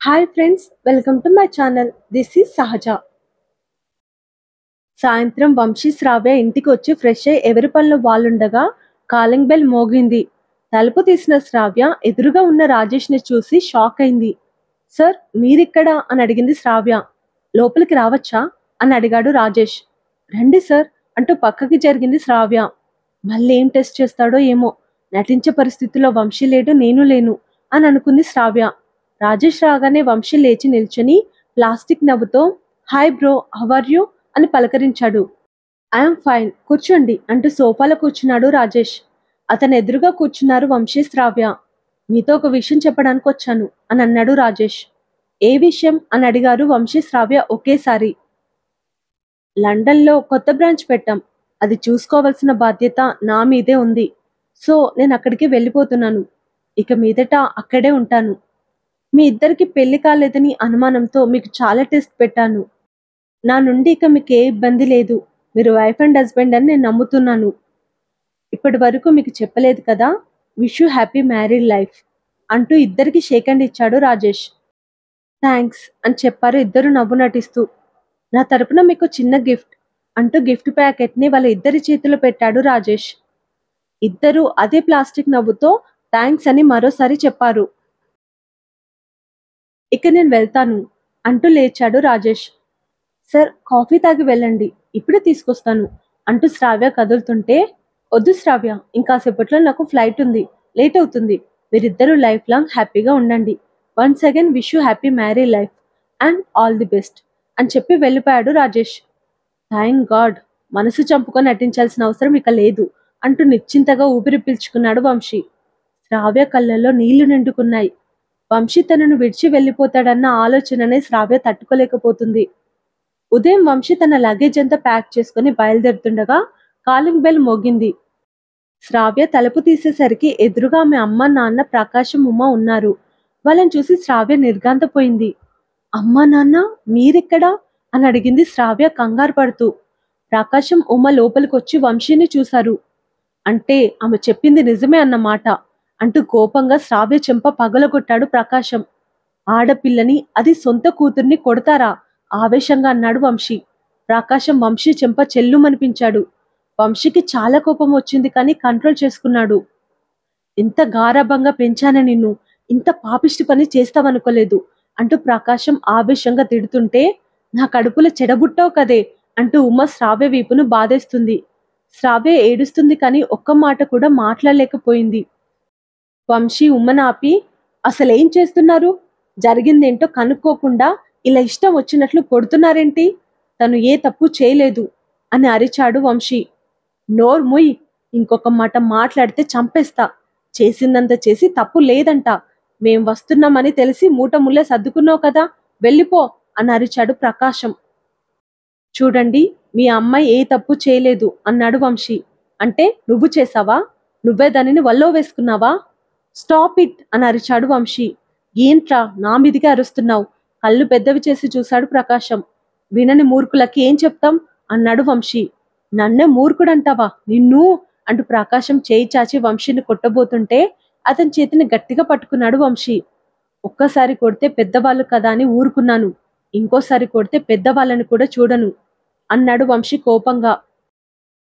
Hi friends, welcome to my channel. This is సహజ. సాయంత్రం వంశీ శ్రావ్య ఇంటికి వచ్చి ఫ్రెష్ అయ్యి ఎవరి పనిలో వాళ్ళుండగా కాలింగ్ బెల్ మోగింది. తలుపు తీసిన శ్రావ్య ఎదురుగా ఉన్న రాజేష్ని చూసి షాక్ అయింది. సార్, మీరిక్కడా అని అడిగింది శ్రావ్య. లోపలికి రావచ్చా అని అడిగాడు రాజేష్. రండి సార్ అంటూ పక్కకి జరిగింది శ్రావ్య. మళ్ళీ ఏం టెస్ట్ చేస్తాడో ఏమో, నటించే పరిస్థితిలో వంశీ లేడు, నేను లేను అని అనుకుంది శ్రావ్య. రాజేష్ రాగానే వంశీ లేచి నిల్చుని ప్లాస్టిక్ నవ్వుతో hi bro, how are you అని పలకరించాడు. ఐఎమ్ ఫైన్, కూర్చోండి అంటూ సోఫాలో కూర్చున్నాడు రాజేష్. అతను ఎదురుగా కూర్చున్నారు వంశీ శ్రావ్య. మీతో ఒక విషయం చెప్పడానికి వచ్చాను అని అన్నాడు రాజేష్. ఏ విషయం అని అడిగారు వంశీ శ్రావ్య ఒకేసారి. లండన్లో కొత్త బ్రాంచ్ పెట్టాం, అది చూసుకోవాల్సిన బాధ్యత నా మీదే ఉంది. సో నేను అక్కడికి వెళ్ళిపోతున్నాను. ఇక మీదట అక్కడే ఉంటాను. మీ ఇద్దరికి పెళ్లి కాలేదని అనుమానంతో మీకు చాలా టెస్ట్ పెట్టాను. నా నుండి ఇక మీకు ఏ ఇబ్బంది లేదు. మీరు వైఫ్ అండ్ హస్బెండ్ అని నేను నమ్ముతున్నాను. ఇప్పటి వరకు మీకు చెప్పలేదు కదా. Wish you happy married life అంటూ ఇద్దరికి షేక్ హ్యాండ్ ఇచ్చాడు రాజేష్. థ్యాంక్స్ అని చెప్పారు ఇద్దరు నవ్వు నటిస్తూ. నా తరపున మీకు చిన్న గిఫ్ట్ అంటూ గిఫ్ట్ ప్యాకెట్ని వాళ్ళ ఇద్దరి చేతిలో పెట్టాడు రాజేష్. ఇద్దరు అదే ప్లాస్టిక్ నవ్వుతో థ్యాంక్స్ అని మరోసారి చెప్పారు. ఇక నేను వెళ్తాను అంటూ లేచాడు రాజేష్. సార్, కాఫీ తాగి వెళ్ళండి, ఇప్పుడే తీసుకొస్తాను అంటూ శ్రావ్య కదులుతుంటే, వద్దు శ్రావ్య, ఇంకాసేపట్లో నాకు ఫ్లైట్ ఉంది, లేట్ అవుతుంది. మీరిద్దరూ లైఫ్ లాంగ్ హ్యాపీగా ఉండండి. Once again wish you happy marry life and all the best అని చెప్పి వెళ్ళిపోయాడు రాజేష్. థ్యాంక్ గాడ్, మనసు చంపుకొని నటించాల్సిన అవసరం ఇక లేదు అంటూ నిశ్చింతగా ఊపిరి పీల్చుకున్నాడు వంశీ. శ్రావ్య కళ్ళల్లో నీళ్లు నిండుకున్నాయి. వంశీ తనను విడిచి వెళ్ళిపోతాడన్న ఆలోచననే శ్రావ్య తట్టుకోలేకపోతుంది. ఉదయం వంశీ తన లగేజ్ అంతా ప్యాక్ చేసుకుని బయలుదేరుతుండగా కాలింగ్ బెల్ మోగింది. శ్రావ్య తలుపు తీసేసరికి ఎదురుగా ఆమె అమ్మ, నాన్న, ప్రకాశం, ఉమ్మ ఉన్నారు. వాళ్ళని చూసి శ్రావ్య నిర్ఘాంతపోయింది. అమ్మా, నాన్న మీరెక్కడా అని అడిగింది శ్రావ్య కంగారు పడుతూ. ప్రకాశం, ఉమ్మ లోపలికొచ్చి వంశీని చూశారు. అంటే ఆమె చెప్పింది నిజమే అన్నమాట అంటూ కోపంగా శ్రావ్య చెంప పగలగొట్టాడు ప్రకాశం. ఆడపిల్లని, అది సొంత కూతుర్ని కొడతారా ఆవేశంగా అన్నాడు వంశీ. ప్రకాశం వంశీ చెంప చెల్లుమనిపించాడు. వంశీకి చాలా కోపం వచ్చింది, కానీ కంట్రోల్ చేసుకున్నాడు. ఇంత గారాబంగా పెంచానే నిన్ను, ఇంత పాపిష్టి పని చేస్తావనుకోలేదు అంటూ ప్రకాశం ఆవేశంగా తిడుతుంటే, నా కడుపులో చెడబుట్టావు కదే అంటూ ఉమ్మ శ్రావ్య వీపును బాధేస్తుంది. శ్రావ్య ఏడుస్తుంది, కానీ ఒక్క మాట కూడా మాట్లాడలేకపోయింది. వంశీ ఉమ్మనాపి, అసలేం చేస్తున్నారు? జరిగిందేంటో కనుక్కోకుండా ఇలా ఇష్టం వచ్చినట్లు కొడుతున్నారేంటి? తను ఏ తప్పు చేయలేదు అని అరిచాడు వంశీ. నోర్ముయ్, ఇంకొక మాట మాట్లాడితే చంపేస్తా. చేసిందంత చేసి తప్పు లేదంట. మేం వస్తున్నామని తెలిసి మూట ముల్లే సర్దుకున్నావు కదా, వెళ్ళిపో అని అరిచాడు ప్రకాశం. చూడండి, మీ అమ్మాయి ఏ తప్పు చేయలేదు అన్నాడు వంశీ. అంటే నువ్వు చేసావా? నువ్వే దానిని వల్లో వేసుకున్నావా? స్టాప్ ఇట్ అని అరిచాడు వంశీ. ఏంట్రా నా మీదిగా అరుస్తున్నావు? కళ్ళు పెద్దవి చేసి చూశాడు ప్రకాశం. వినని మూర్ఖులకి ఏం చెప్తాం అన్నాడు వంశీ. నన్నే మూర్ఖుడంటావా నిన్ను అంటూ ప్రకాశం చేయి చాచి వంశీని కొట్టబోతుంటే అతని చేతిని గట్టిగా పట్టుకున్నాడు వంశీ. ఒక్కసారి కొడితే పెద్దవాళ్ళు కదా అని ఊరుకున్నాను, ఇంకోసారి కొడితే పెద్దవాళ్ళని కూడా చూడను అన్నాడు వంశీ కోపంగా.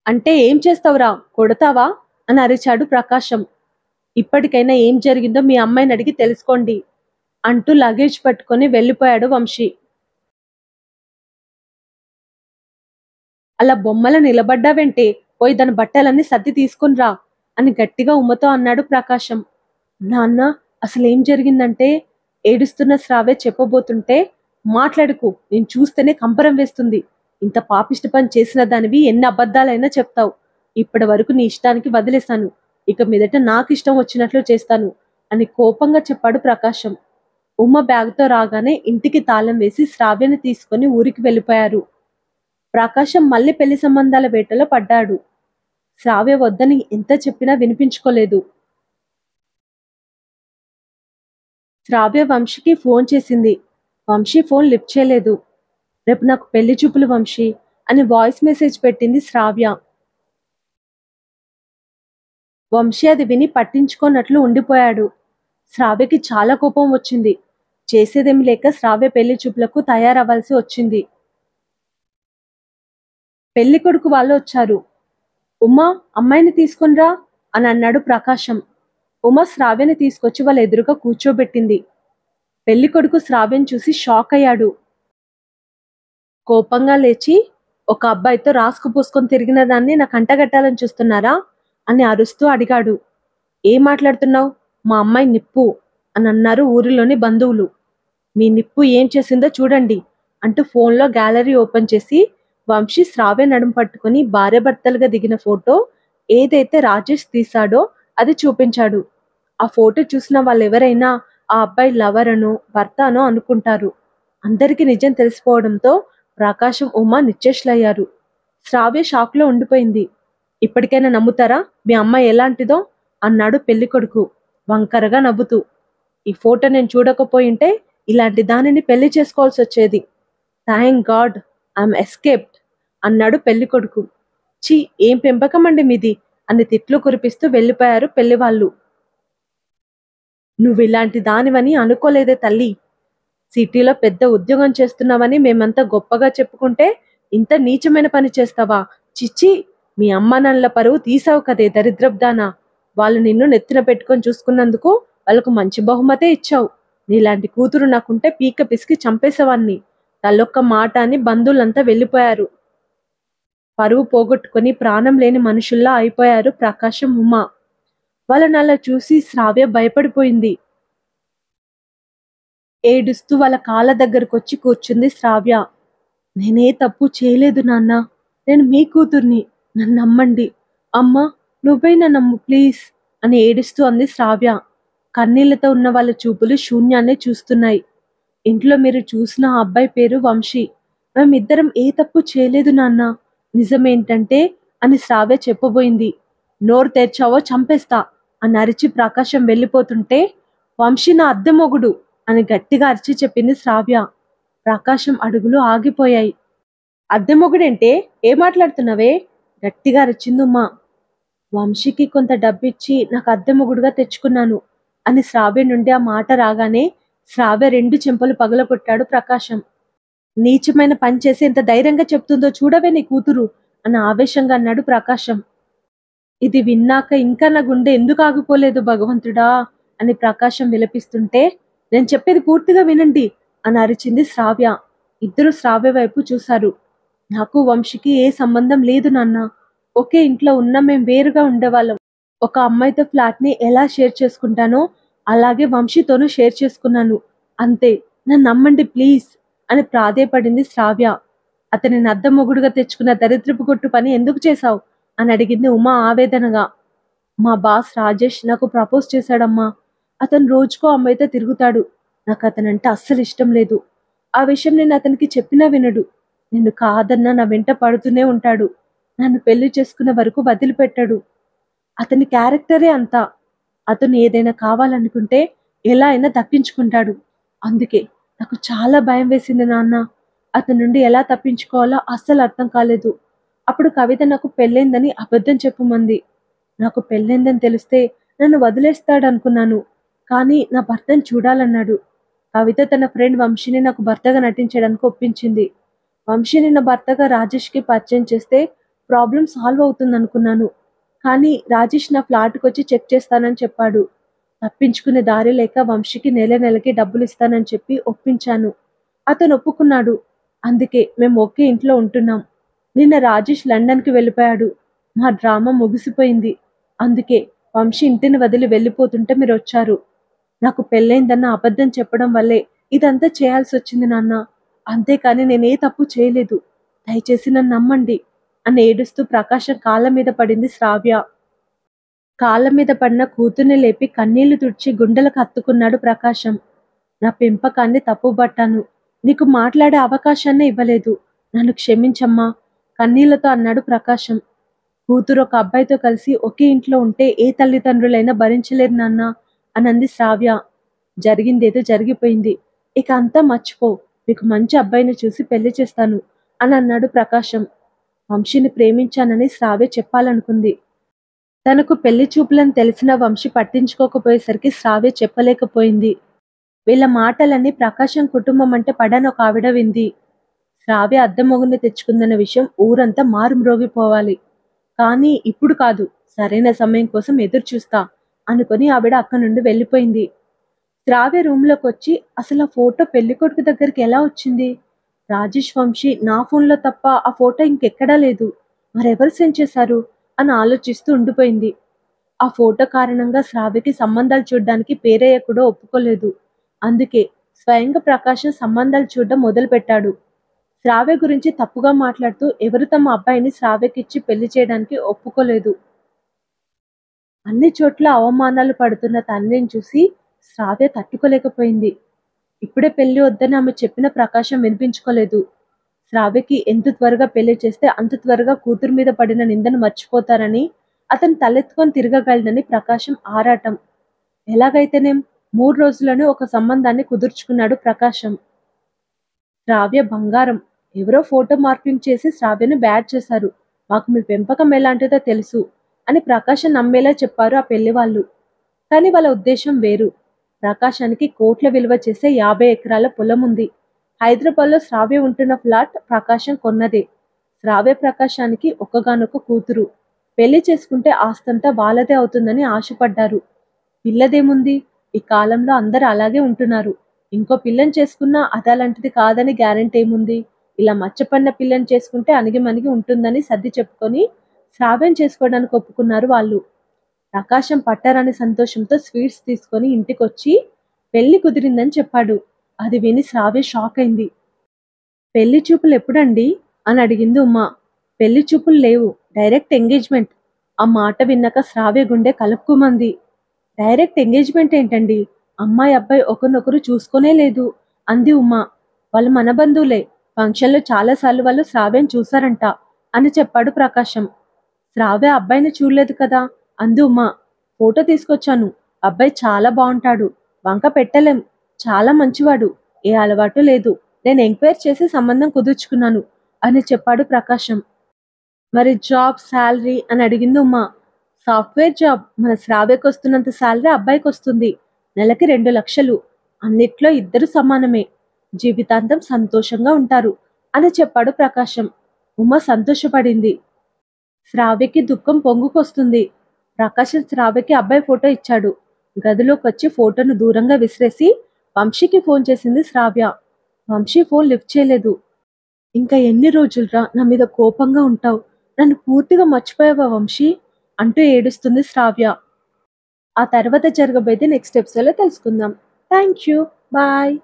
అంటే ఏం చేస్తావురా, కొడతావా అని అరిచాడు ప్రకాశం. ఇప్పటికైనా ఏం జరిగిందో మీ అమ్మాయిని అడిగి తెలుసుకోండి అంటూ లగేజ్ పట్టుకొని వెళ్ళిపోయాడు వంశీ. అలా బొమ్మల నిలబడ్డావంటే పోయి దాని బట్టలన్నీ సర్ది తీసుకునిరా అని గట్టిగా ఉమ్మతో అన్నాడు ప్రకాశం. నాన్న, అసలేం జరిగిందంటే ఏడుస్తున్న శ్రావ్య చెప్పబోతుంటే, మాట్లాడుకు, నేను చూస్తేనే కంపరం వేస్తుంది. ఇంత పాపిష్టి పని చేసిన దానివి ఎన్ని అబద్ధాలైనా చెప్తావు. ఇప్పటి వరకు నీ ఇష్టానికి వదిలేశాను, ఇక మీదట నాకు ఇష్టం వచ్చినట్లు చేస్తాను అని కోపంగా చెప్పాడు ప్రకాశం. ఉమ్మ బ్యాగ్తో రాగానే ఇంటికి తాళం వేసి శ్రావ్యని తీసుకుని ఊరికి వెళ్ళిపోయారు. ప్రకాశం మళ్ళీ పెళ్లి సంబంధాల వేటలో పడ్డాడు. శ్రావ్య వద్దని ఎంత చెప్పినా వినిపించుకోలేదు. శ్రావ్య వంశీకి ఫోన్ చేసింది. వంశీ ఫోన్ లిఫ్ట్ చేయలేదు. రేపు నాకు పెళ్లి చూపులు వంశీ అని వాయిస్ మెసేజ్ పెట్టింది శ్రావ్య. వంశీ అది విని పట్టించుకోనట్లు ఉండిపోయాడు. శ్రావ్యకి చాలా కోపం వచ్చింది. చేసేదేమి లేక శ్రావ్య పెళ్లి చూపులకు తయారవ్వాల్సి వచ్చింది. పెళ్లి కొడుకు వాళ్ళు వచ్చారు. ఉమా, అమ్మాయిని తీసుకునిరా అని అన్నాడు ప్రకాశం. ఉమ శ్రావ్యని తీసుకొచ్చి వాళ్ళ ఎదురుగా కూర్చోబెట్టింది. పెళ్లి కొడుకు శ్రావ్యని చూసి షాక్ అయ్యాడు. కోపంగా లేచి, ఒక అబ్బాయితో రాసుకు పూసుకొని తిరిగిన దాన్ని నాకు అంటగట్టాలని చూస్తున్నారా అని అరుస్తూ అడిగాడు. ఏం మాట్లాడుతున్నావు? మా అమ్మాయి నిప్పు అని అన్నారు ఊరిలోని బంధువులు. మీ నిప్పు ఏం చేసిందో చూడండి అంటూ ఫోన్లో గ్యాలరీ ఓపెన్ చేసి వంశీ శ్రావ్య నడుం పట్టుకుని భార్యాభర్తలుగా దిగిన ఫోటో ఏదైతే రాజేష్ తీశాడో అది చూపించాడు. ఆ ఫోటో చూసిన వాళ్ళెవరైనా ఆ అబ్బాయి లవర్ అనో భర్త అనో అనుకుంటారు. అందరికీ నిజం తెలిసిపోవడంతో ప్రకాశం ఉమా నిశ్చేష్లయ్యారు. శ్రావ్య షాక్లో ఉండిపోయింది. ఇప్పటికైనా నమ్ముతారా మీ అమ్మాయి ఎలాంటిదో అన్నాడు పెళ్లి కొడుకు వంకరగా నవ్వుతూ. ఈ ఫోటో నేను చూడకపోయింటే ఇలాంటి దానిని పెళ్లి చేసుకోవాల్సి వచ్చేది. థ్యాంక్ గాడ్ ఐఎమ్ ఎస్కేప్డ్ అన్నాడు పెళ్లి కొడుకు. ఛీ, ఏం పెంపకమండి మీది అని తిట్లు కురిపిస్తూ వెళ్ళిపోయారు పెళ్లివాళ్ళు. నువ్వు ఇలాంటి దానివని అనుకోలేదే తల్లి. సిటీలో పెద్ద ఉద్యోగం చేస్తున్నావని మేమంతా గొప్పగా చెప్పుకుంటే ఇంత నీచమైన పని చేస్తావా? చిచ్చి, మీ అమ్మ నాన్నల పరువు తీసావు కదే దరిద్రబ్దానా. వాళ్ళు నిన్ను నెత్తిన పెట్టుకొని చూసుకున్నందుకు వాళ్ళకు మంచి బహుమతే ఇచ్చావు. నీలాంటి కూతురు నాకుంటే పీక పిసికి చంపేసేవాణ్ణి. తల్లొక్క మాట అని బంధువులంతా వెళ్ళిపోయారు. పరువు పోగొట్టుకుని ప్రాణం లేని మనుషుల్లా అయిపోయారు ప్రకాశం ఉమా. వాళ్ళని అలా చూసి శ్రావ్య భయపడిపోయింది. ఏడుస్తూ వాళ్ళ కాళ్ళ దగ్గరకు వచ్చి కూర్చుంది శ్రావ్య. నేనే తప్పు చేయలేదు నాన్న, నేను మీ కూతుర్ని, నన్ను నమ్మండి. అమ్మా, నువ్వైనా నమ్ము ప్లీజ్ అని ఏడుస్తూ అంది శ్రావ్య. కన్నీళ్లతో ఉన్న వాళ్ళ చూపులు శూన్యాన్నే చూస్తున్నాయి. ఇంట్లో మీరు చూసిన ఆ అబ్బాయి పేరు వంశీ. మేమిద్దరం ఏ తప్పు చేయలేదు నాన్న, నిజమేంటంటే అని శ్రావ్య చెప్పబోయింది. నోరు తెరిచావో చంపేస్తా అని అరిచి ప్రకాశం వెళ్ళిపోతుంటే వంశీ నా అద్దె మొగుడు అని గట్టిగా అరిచి చెప్పింది శ్రావ్య. ప్రకాశం అడుగులు ఆగిపోయాయి. అద్దె మొగుడంటే ఏ మాట్లాడుతున్నావే గట్టిగా అరిచింది ఉమా. వంశీకి కొంత డబ్బిచ్చి నాకు అద్దె మొగుడుగా తెచ్చుకున్నాను అని శ్రావ్య నుండి ఆ మాట రాగానే శ్రావ్య 2 చెంపలు పగలగొట్టాడు ప్రకాశం. నీచమైన పని చేసి ఎంత ధైర్యంగా చెప్తుందో చూడవే నీ కూతురు అని ఆవేశంగా అన్నాడు ప్రకాశం. ఇది విన్నాక ఇంకా నా గుండె ఎందుకు ఆగిపోలేదు భగవంతుడా అని ప్రకాశం విలపిస్తుంటే నేను చెప్పేది పూర్తిగా వినండి అని అరిచింది శ్రావ్య. ఇద్దరు శ్రావ్య వైపు చూశారు. నాకు వంశీకి ఏ సంబంధం లేదు నాన్న. ఒకే ఇంట్లో ఉన్న మేం వేరుగా ఉండేవాళ్ళం. ఒక అమ్మాయితో ఫ్లాట్ని ఎలా షేర్ చేసుకుంటానో అలాగే వంశీతోనూ షేర్ చేసుకున్నాను. అంతే, నన్ను నమ్మండి ప్లీజ్ అని ప్రాధేయపడింది శ్రావ్య. అతని అద్దె మొగుడుగా తెచ్చుకున్న దరిద్రపు కొట్టు పని ఎందుకు చేశావు అని అడిగింది ఉమా ఆవేదనగా. మా బాస్ రాజేష్ నాకు ప్రపోజ్ చేశాడమ్మా. అతను రోజుకో అమ్మాయితో తిరుగుతాడు. నాకు అతనంటే అస్సలు ఇష్టం లేదు. ఆ విషయం నేను అతనికి చెప్పినా వినడు. నిన్ను కాదన్నా నా వెంట పడుతూనే ఉంటాడు. నన్ను పెళ్లి చేసుకునే వరకు వదిలిపెట్టాడు. అతని క్యారెక్టరే అంతా. అతను ఏదైనా కావాలనుకుంటే ఎలా అయినా దక్కించుకుంటాడు. అందుకే నాకు చాలా భయం వేసింది నాన్న. అతని నుండి ఎలా తప్పించుకోవాలో అస్సలు అర్థం కాలేదు. అప్పుడు కవిత నాకు పెళ్ళైందని అబద్ధం చెప్పమంది. నాకు పెళ్ళైందని తెలిస్తే నన్ను వదిలేస్తాడనుకున్నాను. కానీ నా భర్తను చూడాలన్నాడు. కవిత తన ఫ్రెండ్ వంశీని నాకు భర్తగా నటించడానికి ఒప్పించింది. వంశీని నా భర్తగా రాజేష్కి పరిచయం చేస్తే ప్రాబ్లం సాల్వ్ అవుతుంది అనుకున్నాను. కానీ రాజేష్ నా ఫ్లాట్కి వచ్చి చెక్ చేస్తానని చెప్పాడు. తప్పించుకునే దారి లేక వంశీకి నెలకి డబ్బులు ఇస్తానని చెప్పి ఒప్పించాను. అతను ఒప్పుకున్నాడు. అందుకే మేము ఒకే ఇంట్లో ఉంటున్నాం. నిన్న రాజేష్ లండన్కి వెళ్ళిపోయాడు. మా డ్రామా ముగిసిపోయింది. అందుకే వంశీ ఇంటిని వదిలి వెళ్ళిపోతుంటే మీరు వచ్చారు. నాకు పెళ్ళైందన్న అబద్ధం చెప్పడం వల్లే ఇదంతా చేయాల్సి వచ్చింది నాన్న. అంతేకాని నేనే తప్పు చేయలేదు. దయచేసి నన్ను నమ్మండి అని ఏడుస్తూ ప్రకాశం కాళ్ళ మీద పడింది శ్రావ్య. కాళ్ళ మీద పడిన కూతుర్ని లేపి కన్నీళ్లు తుడిచి గుండెలకు హత్తుకున్నాడు ప్రకాశం. నా పెంపకాన్ని తప్పుబట్టాను. నీకు మాట్లాడే అవకాశాన్నే ఇవ్వలేదు. నన్ను క్షమించమ్మా కన్నీళ్లతో అన్నాడు ప్రకాశం. కూతురు ఒక అబ్బాయితో కలిసి ఒకే ఇంట్లో ఉంటే ఏ తల్లిదండ్రులైనా భరించలేరు నాన్న అని అంది శ్రావ్య. జరిగిందేదో జరిగిపోయింది. ఇక అంతా మర్చిపో. మీకు మంచి అబ్బాయిని చూసి పెళ్లి చేస్తాను అని అన్నాడు ప్రకాశం. వంశీని ప్రేమించానని శ్రావ్య చెప్పాలనుకుంది. తనకు పెళ్లి చూపులని తెలిసిన వంశీ పట్టించుకోకపోయేసరికి శ్రావ్య చెప్పలేకపోయింది. వీళ్ళ మాటలన్నీ ప్రకాశం కుటుంబం అంటే పడని ఒక ఆవిడ వింది. శ్రావ్య అద్దెమొగుడిని తెచ్చుకుందన్న విషయం ఊరంతా మారుమ్రోగిపోవాలి. కానీ ఇప్పుడు కాదు, సరైన సమయం కోసం ఎదురు చూస్తా అనుకుని ఆవిడ అక్కడి నుండి వెళ్ళిపోయింది. శ్రావ్య రూమ్లోకొచ్చి అసలు ఆ ఫోటో పెళ్లికొడుకు దగ్గరికి ఎలా వచ్చింది? రాజేష్ వంశీ నా ఫోన్లో తప్ప ఆ ఫోటో ఇంకెక్కడా లేదు. మరెవరు సెండ్ చేశారు అని ఆలోచిస్తూ ఉండిపోయింది. ఆ ఫోటో కారణంగా శ్రావ్యకి సంబంధాలు చూడ్డానికి పేరయ్య కూడా ఒప్పుకోలేదు. అందుకే స్వయంగా ప్రకాశం సంబంధాలు చూడడం మొదలుపెట్టాడు. శ్రావ్య గురించి తప్పుగా మాట్లాడుతూ ఎవరు తమ అబ్బాయిని శ్రావ్యకిచ్చి పెళ్లి చేయడానికి ఒప్పుకోలేదు. అన్ని చోట్ల అవమానాలు పడుతున్న తండ్రిని చూసి శ్రావ్య తట్టుకోలేకపోయింది. ఇప్పుడే పెళ్లి వద్దని ఆమె చెప్పిన ప్రకాశం వినిపించుకోలేదు. శ్రావ్యకి ఎంత త్వరగా పెళ్లి చేస్తే అంత త్వరగా కూతురు మీద పడిన నిందను మర్చిపోతారని, అతను తలెత్తుకొని తిరగగలనని ప్రకాశం ఆరాటం. ఎలాగైతేనేం 3 రోజుల్లోనే ఒక సంబంధాన్ని కుదుర్చుకున్నాడు ప్రకాశం. శ్రావ్య బంగారం. ఎవరో ఫోటో మార్పింగ్ చేసి శ్రావ్యను బ్యాడ్ చేశారు. మాకు మీ పెంపకం ఎలాంటిదో తెలుసు అని ప్రకాశం నమ్మేలా చెప్పారు ఆ పెళ్లి వాళ్ళు. కానీ వాళ్ళ ఉద్దేశం వేరు. ప్రకాశానికి కోట్ల విలువ చేసే 50 ఎకరాల పొలం ఉంది. హైదరాబాద్లో శ్రావ్య ఉంటున్న ఫ్లాట్ ప్రకాశం కొన్నదే. శ్రావ్య ప్రకాశానికి ఒక్కగానొక్క కూతురు. పెళ్లి చేసుకుంటే ఆస్తంతా వాళ్ళదే అవుతుందని ఆశపడ్డారు. పిల్లదేముంది, ఈ కాలంలో అందరూ అలాగే ఉంటున్నారు. ఇంకో పిల్లని చేసుకున్నా అదలాంటిది కాదని గ్యారెంటీ ఏముంది? ఇలా మచ్చపన్న పిల్లని చేసుకుంటే అణిగిమణిగి ఉంటుందని సర్ది చెప్పుకొని శ్రావ్యం చేసుకోవడానికి ఒప్పుకున్నారు వాళ్ళు. ప్రకాశం పట్టారని సంతోషంతో స్వీట్స్ తీసుకొని ఇంటికొచ్చి పెళ్లి కుదిరిందని చెప్పాడు. అది విని శ్రావ్య షాక్ అయింది. పెళ్లి చూపులు ఎప్పుడండి అని అడిగింది ఉమా. పెళ్లి చూపులు లేవు, డైరెక్ట్ ఎంగేజ్మెంట్. ఆ మాట విన్నాక శ్రావ్య గుండె కలుపుకోమంది. డైరెక్ట్ ఎంగేజ్మెంట్ ఏంటండి? అమ్మాయి అబ్బాయి ఒకరినొకరు చూసుకోనే లేదు అంది ఉమా. వాళ్ళు మన బంధువులే. ఫంక్షన్లో చాలాసార్లు వాళ్ళు శ్రావ్యం చూశారంట అని చెప్పాడు ప్రకాశం. శ్రావ్య అబ్బాయిని చూడలేదు కదా అంది ఉమా. ఫోటో తీసుకొచ్చాను. అబ్బాయి చాలా బాగుంటాడు. వంక పెట్టలేం. చాలా మంచివాడు. ఏ అలవాటు లేదు. నేను ఎంక్వైరీ చేసి సంబంధం కుదుర్చుకున్నాను అని చెప్పాడు ప్రకాశం. మరి జాబ్, శాలరీ అని అడిగింది ఉమా. Software job. మన శ్రావ్యకు వస్తున్నంత శాలరీ అబ్బాయికి వస్తుంది. నెలకి 2 లక్షలు. అన్నిట్లో ఇద్దరు సమానమే. జీవితాంతం సంతోషంగా ఉంటారు అని చెప్పాడు ప్రకాశం. ఉమా సంతోషపడింది. శ్రావ్యకి దుఃఖం పొంగుకొస్తుంది. ప్రకాశం శ్రావ్యకి అబ్బాయి ఫోటో ఇచ్చాడు. గదిలోకి వచ్చి ఫోటోను దూరంగా విసిరేసి వంశీకి ఫోన్ చేసింది శ్రావ్య. వంశీ ఫోన్ లిఫ్ట్ చేయలేదు. ఇంకా ఎన్ని రోజులురా నా మీద కోపంగా ఉంటావు? నన్ను పూర్తిగా మర్చిపోయావా వంశీ అంటూ ఏడుస్తుంది శ్రావ్య. ఆ తర్వాత జరగబోయేది నెక్స్ట్ ఎపిసోడ్లో తెలుసుకుందాం. Thank you. బాయ్.